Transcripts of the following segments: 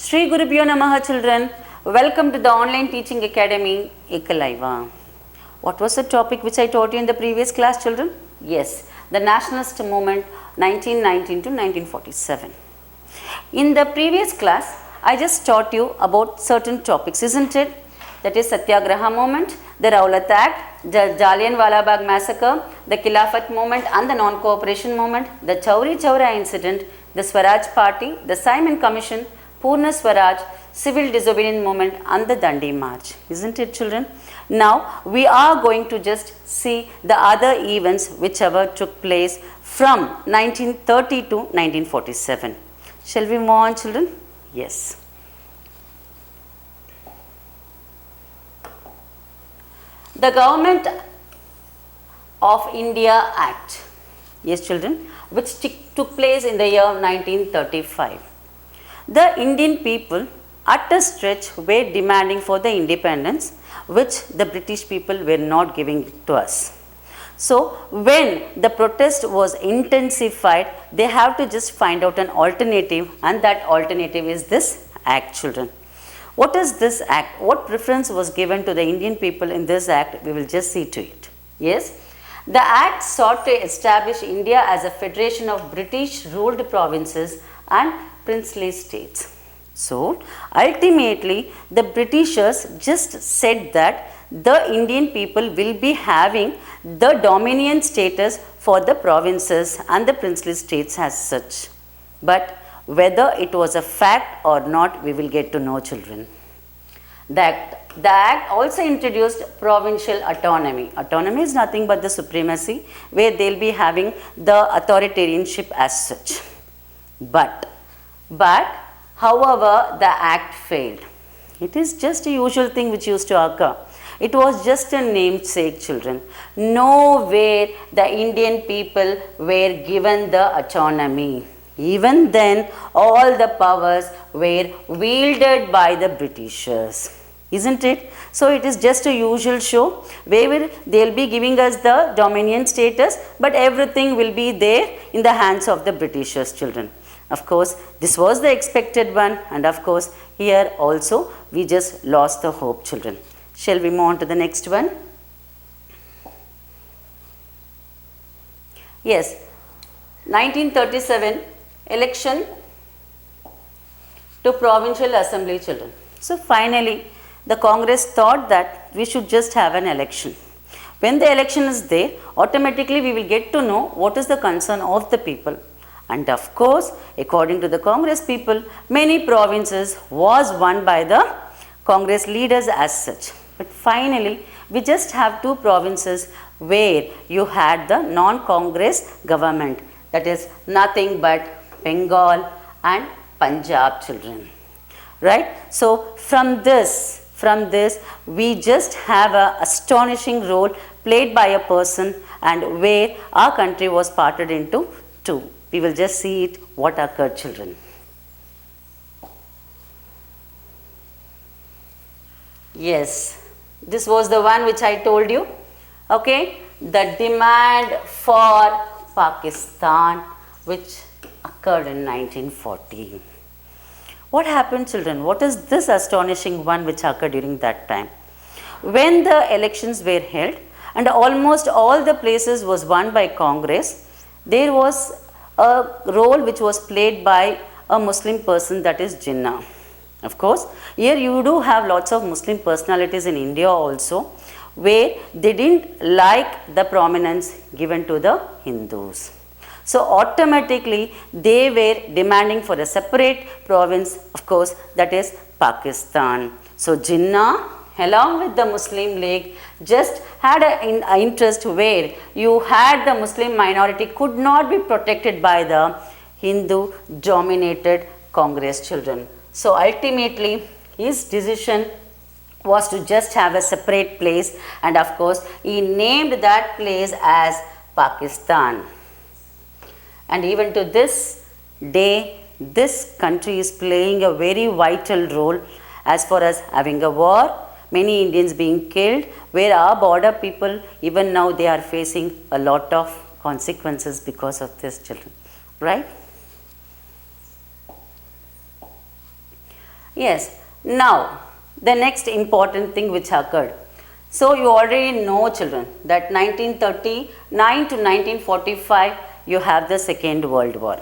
Sri Gurubhyo Namaha children, welcome to the online teaching academy Ekalaiva. What was the topic which I taught you in the previous class children? Yes, the nationalist movement 1919 to 1947. In the previous class, I just taught you about certain topics, isn't it? That is Satyagraha movement, the Rowlatt Act, the Jallianwala Bagh massacre, the Khilafat movement and the non-cooperation movement, the Chauri Chaura incident, the Swaraj party, the Simon Commission, Purna Swaraj, civil disobedience movement and the Dandi March. Isn't it children? Now we are going to just see the other events whichever took place from 1930 to 1947. Shall we move on children? Yes. The Government of India Act, yes children, which took place in the year 1935. The Indian people at a stretch were demanding for the independence which the British people were not giving to us. So when the protest was intensified, they have to just find out an alternative, and that alternative is this act children. What is this act? What preference was given to the Indian people in this act? We will just see to it. Yes. The act sought to establish India as a federation of British ruled provinces and princely states. So ultimately the Britishers just said that the Indian people will be having the dominion status for the provinces and the princely states as such. But whether it was a fact or not, we will get to know children. The act also introduced provincial autonomy. Autonomy is nothing but the supremacy where they will be having the authoritarianship as such. But however, the act failed. It is just a usual thing which used to occur. It was just a namesake children. Nowhere the Indian people were given the autonomy. Even then, all the powers were wielded by the Britishers. Isn't it? So it is just a usual show where they will be giving us the dominion status, but everything will be there in the hands of the Britishers children. Of course, this was the expected one, and of course, here also we just lost the hope children. Shall we move on to the next one? Yes, 1937 election to provincial assembly children. So finally, the Congress thought that we should just have an election. When the election is there, automatically we will get to know what is the concern of the people. And of course, according to the Congress people, many provinces was won by the Congress leaders as such. But finally, we just have two provinces where you had the non-Congress government. That is nothing but Bengal and Punjab children. Right? So from this we just have an astonishing role played by a person, and where our country was parted into two. We will just see it what occurred children. Yes, this was the one which I told you. Okay, the demand for Pakistan which occurred in 1940. What happened children? What is this astonishing one which occurred during that time? When the elections were held and almost all the places was won by Congress, there was a role which was played by a Muslim person, that is Jinnah. Of course, here you do have lots of Muslim personalities in India also, where they didn't like the prominence given to the Hindus. So automatically they were demanding for a separate province, of course, that is Pakistan. So Jinnah along with the Muslim League just had an interest where you had the Muslim minority could not be protected by the Hindu dominated Congress children. So ultimately his decision was to just have a separate place, and of course he named that place as Pakistan. And even to this day, this country is playing a very vital role as far as having a war, many Indians being killed, where our border people even now they are facing a lot of consequences because of this children, right? Yes. Now, the next important thing which occurred. So, you already know, children, that 1939 to 1945 you have the Second World War,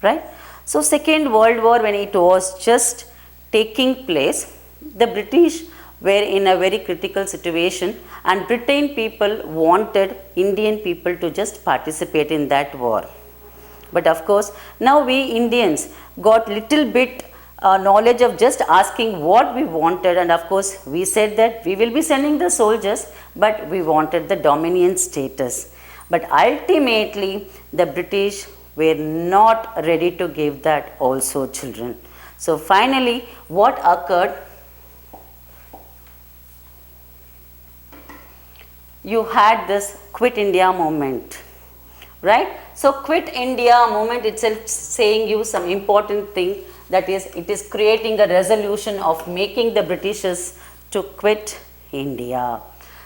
right? So, Second World War, when it was just taking place, the British were in a very critical situation, and Britain people wanted Indian people to just participate in that war. But of course, now we Indians got little bit knowledge of just asking what we wanted, and of course we said that we will be sending the soldiers, but we wanted the dominion status. But ultimately the British were not ready to give that also, children. So finally what occurred, you had this Quit India movement, right? So Quit India movement itself saying you some important thing, that is, it is creating a resolution of making the Britishers to quit India.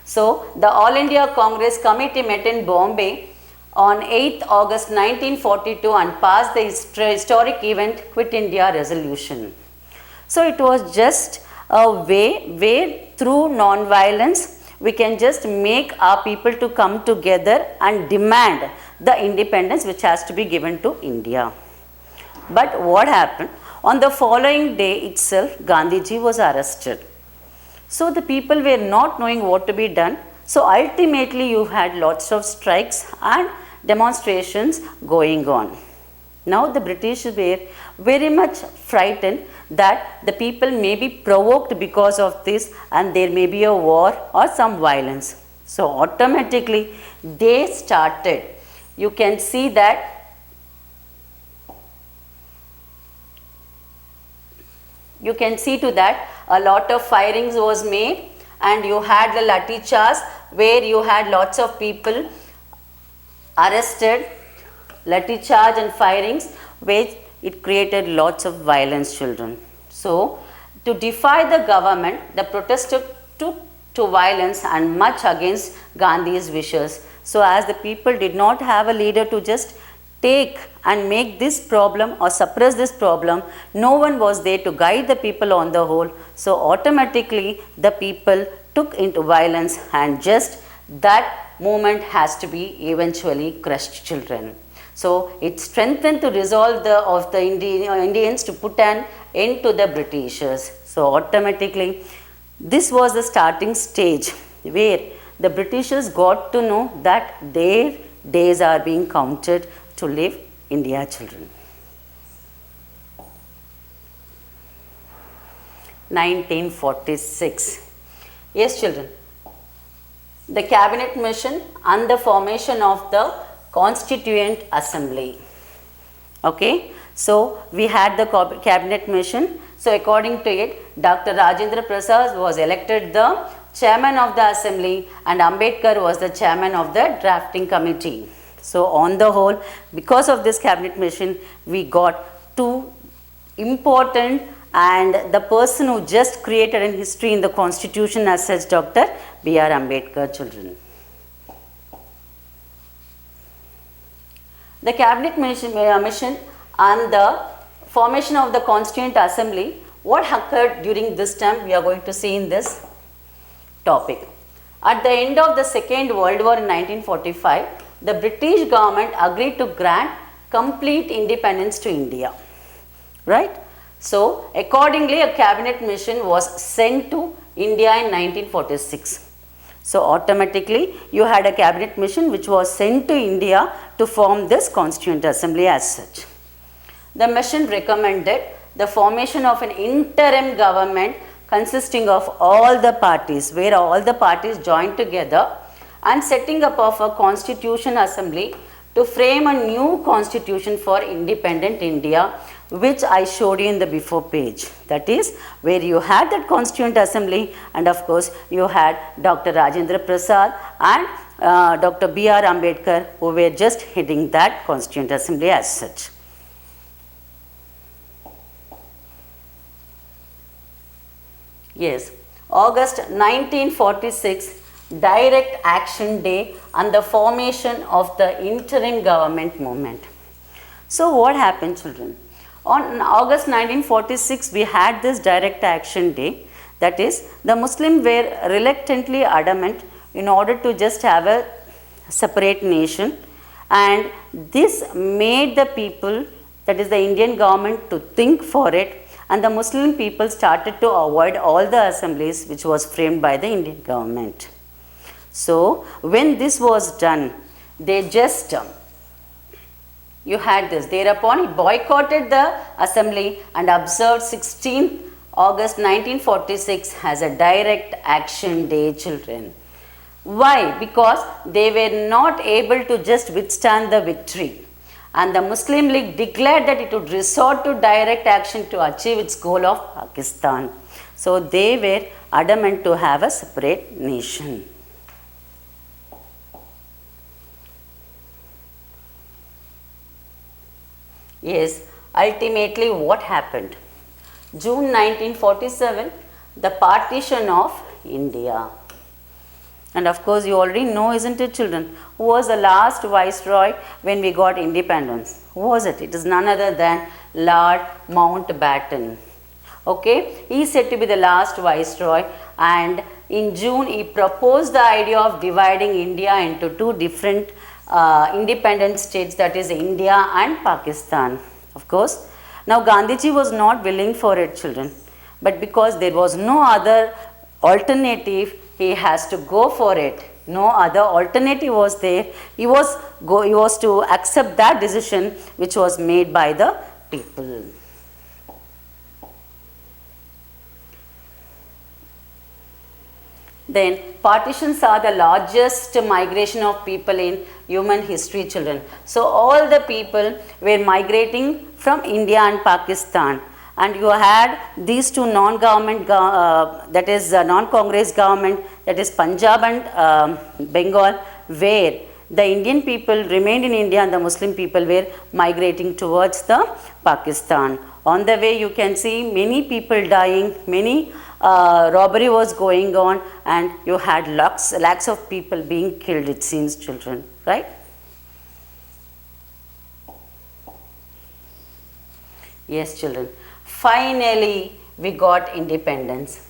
So the All India Congress Committee met in Bombay on 8th August 1942 and passed the historic event Quit India resolution. So it was just a way where through non-violence we can just make our people to come together and demand the independence which has to be given to India. But what happened? On the following day itself, Gandhiji was arrested. So the people were not knowing what to be done. So ultimately you had lots of strikes and demonstrations going on. Now the British were very much frightened that the people may be provoked because of this and there may be a war or some violence. So automatically they started. You can see that a lot of firings was made, and you had the lathi charge where you had lots of people arrested, lathi charge and firings, which it created lots of violence, children. So to defy the government, the protesters took to violence and much against Gandhi's wishes. So as the people did not have a leader to just take and make this problem or suppress this problem, no one was there to guide the people on the whole. So automatically the people took into violence, and just that movement has to be eventually crushed, children. So it strengthened to resolve the Indians to put an end to the Britishers. So automatically this was the starting stage where the Britishers got to know that their days are being counted to live India, children. 1946. Yes, children. The cabinet mission and the formation of the Constituent Assembly. Okay. So we had the cabinet mission. So according to it, Dr. Rajendra Prasad was elected the chairman of the assembly, and Ambedkar was the chairman of the drafting committee. So on the whole, because of this cabinet mission, we got two important, and the person who just created a history in the constitution as such, Dr. B.R. Ambedkar, children. The cabinet mission and the formation of the Constituent Assembly, what occurred during this time, we are going to see in this topic. At the end of the Second World War in 1945, the British government agreed to grant complete independence to India, right? So accordingly a cabinet mission was sent to India in 1946. So automatically you had a cabinet mission which was sent to India to form this Constituent Assembly as such. The mission recommended the formation of an interim government consisting of all the parties, where all the parties joined together, and setting up of a Constitution Assembly to frame a new constitution for independent India, which I showed you in the before page. That is where you had that Constituent Assembly, and of course you had Dr. Rajendra Prasad and Dr. B.R. Ambedkar, who were just heading that Constituent Assembly as such. Yes, August 1946, Direct Action Day and the formation of the interim government movement. So what happened, children? On August 1946, we had this direct action day. That is, the Muslims were reluctantly adamant in order to just have a separate nation, and this made the people, that is the Indian government, to think for it, and the Muslim people started to avoid all the assemblies which was framed by the Indian government. So, when this was done, they just you had this. Thereupon, he boycotted the assembly and observed 16th August 1946 as a direct action day, children. Why? Because they were not able to just withstand the victory. And the Muslim League declared that it would resort to direct action to achieve its goal of Pakistan. So, they were adamant to have a separate nation. Yes, ultimately what happened? June 1947, the partition of India. And of course, you already know, isn't it, children? Who was the last viceroy when we got independence? Who was it? It is none other than Lord Mountbatten. Okay, he is said to be the last viceroy, and in June he proposed the idea of dividing India into two different independent states, that is India and Pakistan. Of course, now Gandhiji was not willing for it, children, but because there was no other alternative, he has to go for it. No other alternative was there. He was to accept that decision which was made by the people. Then partition saw the largest migration of people in human history, children. So, all the people were migrating from India and Pakistan, and you had these two non-government, that is non-Congress government, that is Punjab and Bengal, where the Indian people remained in India and the Muslim people were migrating towards the Pakistan. On the way, you can see many people dying, many robbery was going on, and you had lakhs of people being killed, it seems, children, right? Yes, children. Finally, we got independence.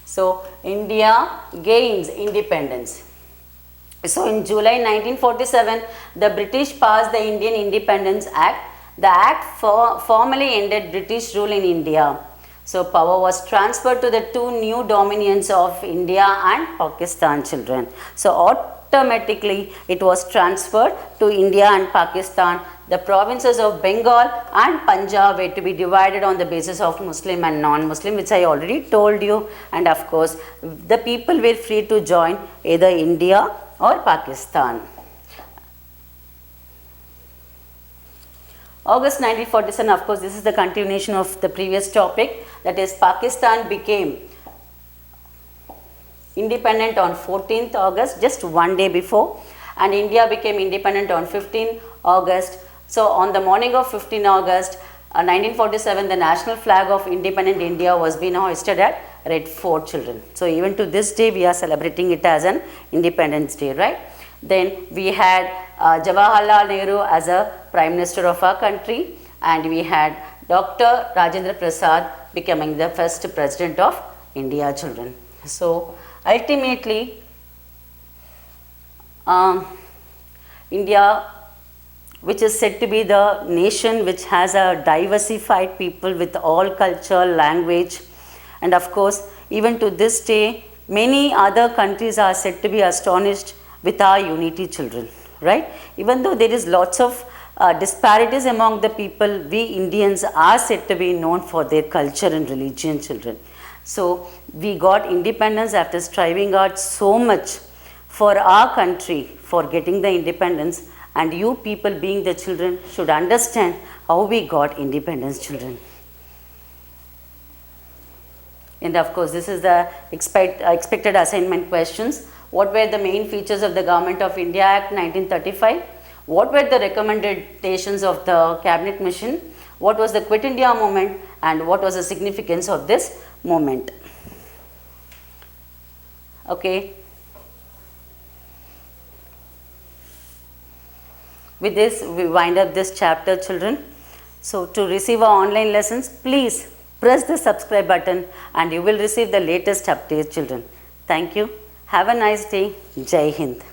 So, India gains independence. So, in July 1947, the British passed the Indian Independence Act. The act formally ended British rule in India. So, power was transferred to the two new dominions of India and Pakistan, children. So, automatically it was transferred to India and Pakistan. The provinces of Bengal and Punjab were to be divided on the basis of Muslim and non-Muslim, which I already told you. And of course, the people were free to join either India or Pakistan. August 1947, of course, this is the continuation of the previous topic, that is Pakistan became independent on 14th August, just one day before, and India became independent on 15th August. So, on the morning of 15 August 1947, the national flag of independent India was being hoisted at Red Fort, children. So, even to this day, we are celebrating it as an Independence Day, right? Then we had Jawaharlal Nehru as a Prime Minister of our country, and we had Dr. Rajendra Prasad becoming the first President of India, children. So, ultimately, India, which is said to be the nation which has a diversified people with all culture, language, and of course, even to this day, many other countries are said to be astonished with our unity, children, right? Even though there is lots of disparities among the people, we Indians are said to be known for their culture and religion, children. So, we got independence after striving out so much for our country, for getting the independence, and you people being the children should understand how we got independence, children. And of course, this is the expected assignment questions. What were the main features of the Government of India Act 1935? What were the recommendations of the Cabinet Mission? What was the Quit India movement, and what was the significance of this movement? Okay. With this, we wind up this chapter, children. So to receive our online lessons, please press the subscribe button and you will receive the latest updates, children. Thank you. Have a nice day. Jai Hind.